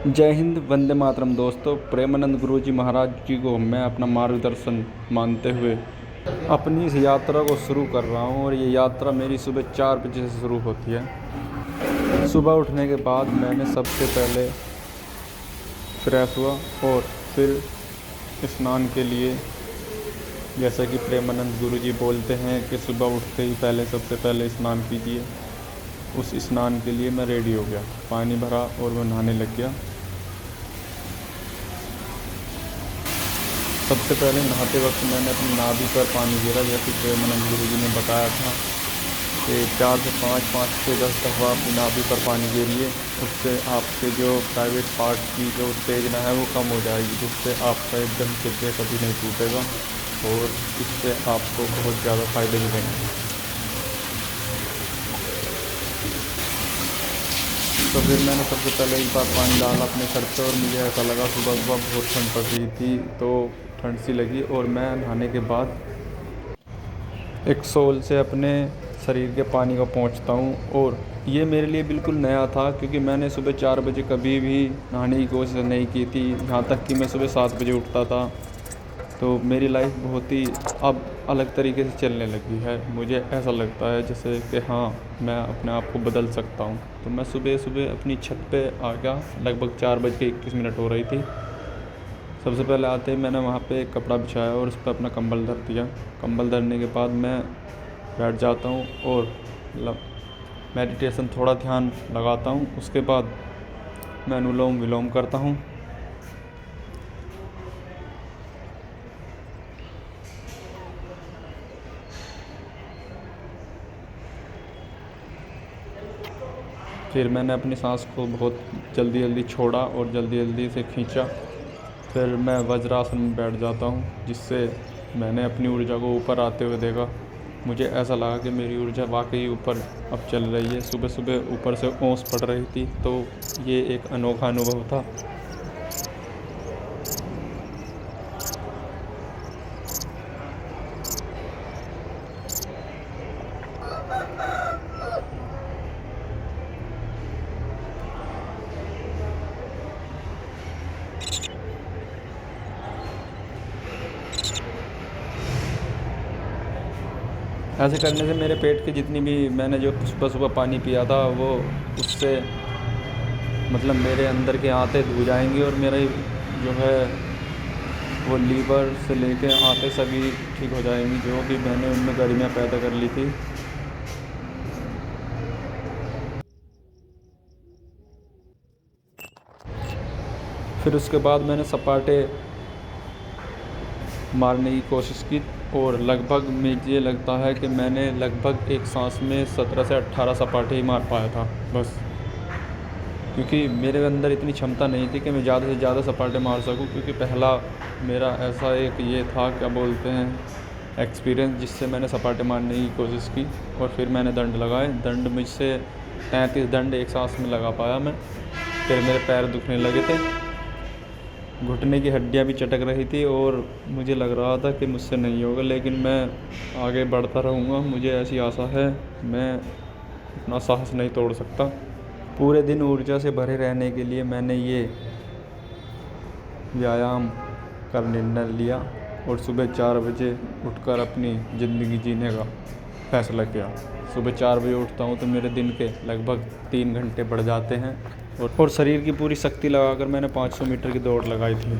जय हिंद, वंदे मातरम। दोस्तों, प्रेमानंद गुरु जी महाराज जी को मैं अपना मार्गदर्शन मानते हुए अपनी इस यात्रा को शुरू कर रहा हूँ। और ये यात्रा मेरी सुबह 4 बजे से शुरू होती है। सुबह उठने के बाद मैंने सबसे पहले फ्रेश हुआ और फिर स्नान के लिए, जैसा कि प्रेमानंद गुरु जी बोलते हैं कि सुबह उठते ही सबसे पहले स्नान कीजिए, उस स्नान के लिए मैं रेडी हो गया, पानी भरा और मैं नहाने लग गया। सबसे पहले नहाते वक्त मैंने अपनी नाभि पर पानी गिरा, जैसे प्रेमानंद गुरु जी ने बताया था कि 4 से 5 से 10 दफ़ा अपनी नाभि पर पानी गिरिए। उससे आपके जो प्राइवेट पार्ट की जो उत्तेजना है वो कम हो जाएगी, जिससे आपका एकदम हृदय कभी नहीं टूटेगा और इससे आपको बहुत ज़्यादा फ़ायदे मिलेंगे। तो फिर मैंने सबसे पहले एक बार पानी डाला अपने सर पे और मुझे ऐसा लगा, सुबह सुबह बहुत ठंड पड़ रही थी तो ठंड सी लगी। और मैं नहाने के बाद एक शॉल से अपने शरीर के पानी को पोंछता हूँ। और ये मेरे लिए बिल्कुल नया था, क्योंकि मैंने सुबह 4 बजे कभी भी नहाने की कोशिश नहीं की थी। यहाँ तक कि मैं सुबह 7 बजे उठता था। तो मेरी लाइफ बहुत ही अब अलग तरीके से चलने लगी है। मुझे ऐसा लगता है जैसे कि हाँ, मैं अपने आप को बदल सकता हूँ। तो मैं सुबह सुबह अपनी छत पे आ गया, लगभग 4:21 हो रही थी। सबसे पहले आते ही मैंने वहाँ पे एक कपड़ा बिछाया और उस पर अपना कंबल धर दिया। कंबल धरने के बाद मैं बैठ जाता हूँ और मेडिटेशन, थोड़ा ध्यान लगाता हूँ। उसके बाद मैं अनुलोम विलोम करता हूँ। फिर मैंने अपनी सांस को बहुत जल्दी जल्दी छोड़ा और जल्दी जल्दी से खींचा। फिर मैं वज्रासन में बैठ जाता हूँ, जिससे मैंने अपनी ऊर्जा को ऊपर आते हुए देखा। मुझे ऐसा लगा कि मेरी ऊर्जा वाकई ऊपर अब चल रही है। सुबह सुबह ऊपर से ओस पड़ रही थी, तो ये एक अनोखा अनुभव था। ऐसे करने से मेरे पेट की जितनी भी मैंने जो सुबह सुबह पानी पिया था, वो उससे मतलब मेरे अंदर के आंतें धो जाएंगी और मेरा जो है वो लीवर से लेके आंतें सभी ठीक हो जाएंगी, जो भी मैंने उनमें गर्मियाँ पैदा कर ली थी। फिर उसके बाद मैंने सपाटे मारने की कोशिश की और लगभग मुझे लगता है कि मैंने लगभग एक सांस में 17 से 18 सपाटे ही मार पाया था बस। क्योंकि मेरे अंदर इतनी क्षमता नहीं थी कि मैं ज़्यादा से ज़्यादा सपाटे मार सकूं, क्योंकि पहला मेरा ऐसा एक ये था, क्या बोलते हैं, एक्सपीरियंस, जिससे मैंने सपाटे मारने की कोशिश की। और फिर मैंने दंड लगाए। दंड मुझसे 33 दंड एक सांस में लगा पाया मैं। फिर मेरे पैर दुखने लगे थे, घुटने की हड्डियां भी चटक रही थी और मुझे लग रहा था कि मुझसे नहीं होगा, लेकिन मैं आगे बढ़ता रहूँगा। मुझे ऐसी आशा है, मैं अपना साहस नहीं तोड़ सकता। पूरे दिन ऊर्जा से भरे रहने के लिए मैंने ये व्यायाम का निर्णय लिया और सुबह 4 बजे उठकर अपनी ज़िंदगी जीने का फैसला किया। सुबह 4 बजे उठता हूँ तो मेरे दिन के लगभग 3 घंटे बढ़ जाते हैं। और शरीर की पूरी शक्ति लगाकर मैंने 500 मीटर की दौड़ लगाई थी।